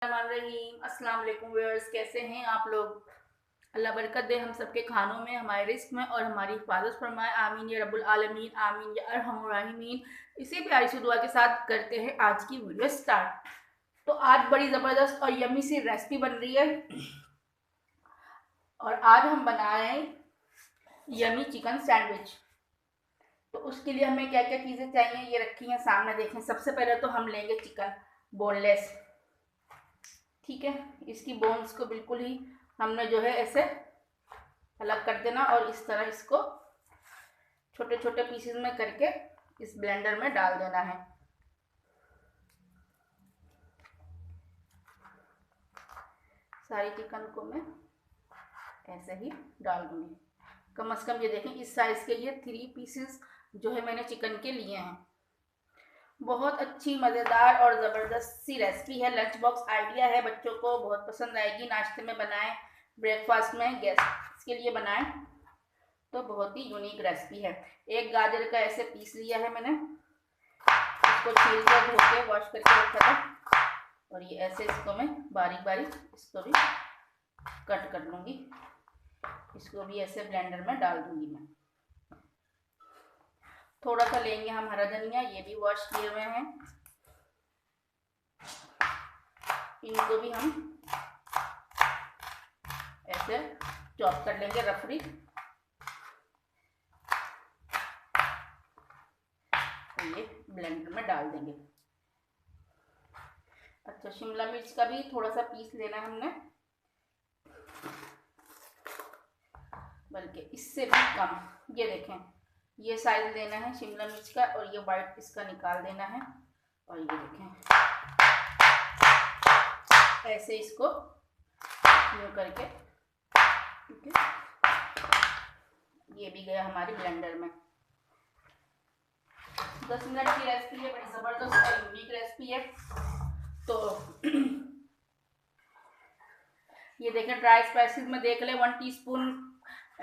अस्सलाम वालेकुम व्यूअर्स, कैसे हैं आप लोग। अल्लाह बरकत दे हम सबके खानों में, हमारे रिस्क में और हमारी हिफाजत फरमाए। आमीन या रब्बुल आलमीन, आमीन या अरहमुर राहिमीन। इसी प्यारी सी दुआ के साथ करते हैं आज की वीडियो स्टार्ट। तो आज बड़ी ज़बरदस्त और यम्मी सी रेसिपी बन रही है और आज हम बना रहे हैं यम्मी चिकन सैंडविच। तो उसके लिए हमें क्या क्या चीज़ें चाहिए ये रखी हैं सामने, देखें। सबसे पहले तो हम लेंगे चिकन बोनलेस, ठीक है। इसकी बोन्स को बिल्कुल ही हमने जो है ऐसे अलग कर देना और इस तरह इसको छोटे छोटे पीसेस में करके इस ब्लेंडर में डाल देना है। सारी चिकन को मैं ऐसे ही डाल दूंगी। कम से कम ये देखें, इस साइज के ये 3 पीसेस जो है मैंने चिकन के लिए हैं। बहुत अच्छी मज़ेदार और ज़बरदस्त सी रेसिपी है। लंच बॉक्स आइडिया है, बच्चों को बहुत पसंद आएगी। नाश्ते में बनाएं, ब्रेकफास्ट में, गेस्ट के लिए बनाएं, तो बहुत ही यूनिक रेसिपी है। एक गाजर का ऐसे पीस लिया है मैंने, इसको छील कर धो के वॉश करके रखा था और ये ऐसे इसको मैं बारीक बारीक इसको भी कट कर लूँगी। इसको भी ऐसे ब्लेंडर में डाल दूँगी मैं। थोड़ा सा लेंगे हम हरा धनिया, ये भी वॉश किए हुए हैं। इनको भी हम ऐसे चॉप कर लेंगे रफली। तो ये ब्लेंडर में डाल देंगे। अच्छा, शिमला मिर्च का भी थोड़ा सा पीस लेना है हमने, बल्कि इससे भी कम। ये देखें, ये साइज लेना है शिमला मिर्च का और ये वाइट इसका निकाल देना है। और ये देखें ऐसे इसको यूं करके, ठीक है। ये भी गया हमारे ब्लेंडर में। 10 मिनट की रेसिपी है, बड़ी ज़बरदस्त और यूनिक रेसिपी है। तो ये देखें, ड्राई स्पाइसेस में देख लें, 1 टीस्पून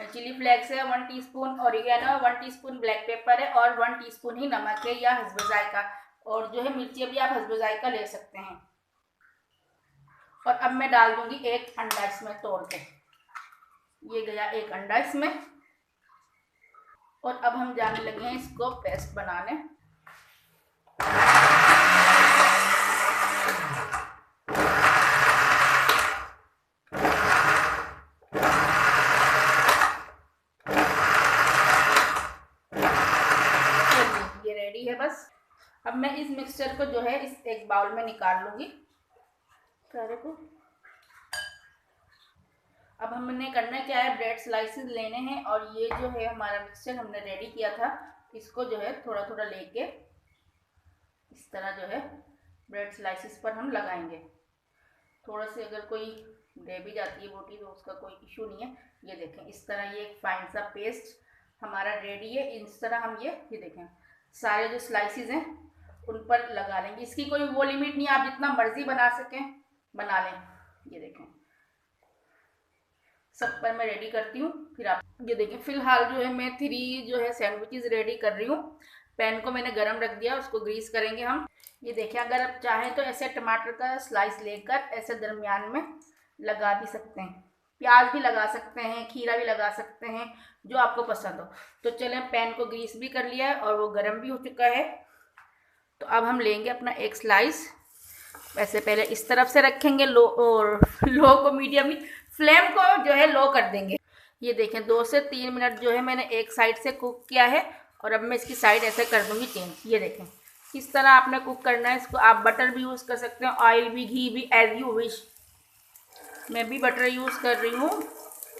चिली फ्लेक्स है, 1 teaspoon oregano, 1 teaspoon black pepper है और 1 टीस्पून ही नमक है या हस्ब जायका। और जो है मिर्ची भी आप हस्ब जायका ले सकते हैं। और अब मैं डाल दूंगी 1 अंडा इसमें तोड़ के। ये गया 1 अंडा इसमें। और अब हम जाने लगे हैं इसको पेस्ट बनाने। ये रेडी है बस। अब मैं इस मिक्सचर को जो है इस एक बाउल में निकाल लूंगी सारे को। अब हमने करना क्या है, ब्रेड स्लाइसेस लेने हैं और ये जो है हमारा मिक्सचर हमने रेडी किया था, इसको जो है थोड़ा थोड़ा लेके इस तरह जो है ब्रेड स्लाइसेस पर हम लगाएंगे। थोड़ा सी अगर कोई रह भी जाती है बोटी तो उसका कोई इशू नहीं है। ये देखें, इस तरह ये एक फाइन सा पेस्ट हमारा रेडी है। इस तरह हम ये देखें सारे जो स्लाइसेस हैं उन पर लगा लेंगे। इसकी कोई वो लिमिट नहीं, आप जितना मर्जी बना सकें बना लें। ये देखें, सब पर मैं रेडी करती हूँ, फिर आप ये देखें। फिलहाल जो है मैं 3 जो है सैंडविचेस रेडी कर रही हूँ। पैन को मैंने गरम रख दिया, उसको ग्रीस करेंगे हम। ये देखें, अगर आप चाहें तो ऐसे टमाटर का स्लाइस लेकर ऐसे दरमियान में लगा भी सकते हैं। प्याज भी लगा सकते हैं, खीरा भी लगा सकते हैं, जो आपको पसंद हो। तो चलें, पैन को ग्रीस भी कर लिया है और वो गर्म भी हो चुका है। तो अब हम लेंगे अपना एक स्लाइस, वैसे पहले इस तरफ से रखेंगे, लो और लो को मीडियम, फ्लेम को जो है लो कर देंगे। ये देखें 2 से 3 मिनट जो है मैंने एक साइड से कुक किया है और अब मैं इसकी साइड ऐसे कर दूंगी चेंज। ये देखें, इस तरह आपने कुक करना है इसको। आप बटर भी यूज़ कर सकते हैं, ऑयल भी, घी भी, एज यू विश। मैं भी बटर यूज़ कर रही हूँ,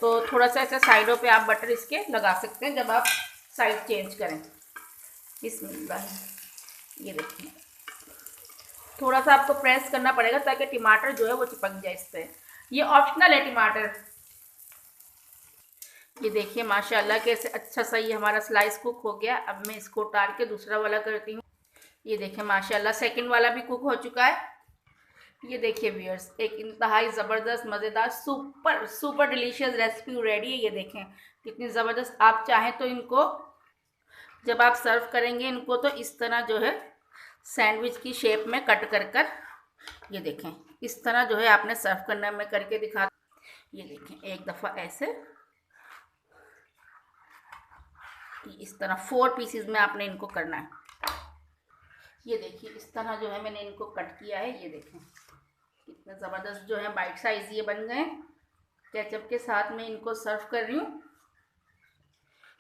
तो थोड़ा सा ऐसे साइडों पे आप बटर इसके लगा सकते हैं जब आप साइड चेंज करें। बिस्मिल्लाह। ये देखिए, थोड़ा सा आपको प्रेस करना पड़ेगा ताकि टमाटर जो है वो चिपक जाए इस पर। ये ऑप्शनल है टमाटर। ये देखिए माशाल्लाह कैसे अच्छा सा ये हमारा स्लाइस कुक हो गया। अब मैं इसको उतार के दूसरा वाला करती हूँ। ये देखिए माशाल्लाह सेकंड वाला भी कुक हो चुका है। ये देखिए व्यूअर्स, एक इंतहाई ज़बरदस्त मज़ेदार super super delicious recipe ready है। ये देखें कितनी ज़बरदस्त। आप चाहें तो इनको जब आप सर्व करेंगे इनको तो इस तरह जो है सैंडविच की शेप में कट कर ये देखें, इस तरह जो है आपने सर्व करना है। मैं करके दिखा, ये देखें, एक दफ़ा ऐसे, इस तरह 4 पीसीज में आपने इनको करना है। ये देखिए इस तरह जो है मैंने इनको कट किया है। ये देखें कितने ज़बरदस्त जो है बाइट साइज़ ये बन गए। केचप के साथ में इनको सर्व कर रही हूँ।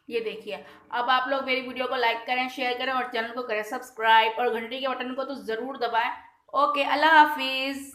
ये देखिए, अब आप लोग मेरी वीडियो को लाइक करें, शेयर करें और चैनल को करें सब्सक्राइब और घंटी के बटन को तो ज़रूर दबाएं। ओके, अल्लाह हाफिज़।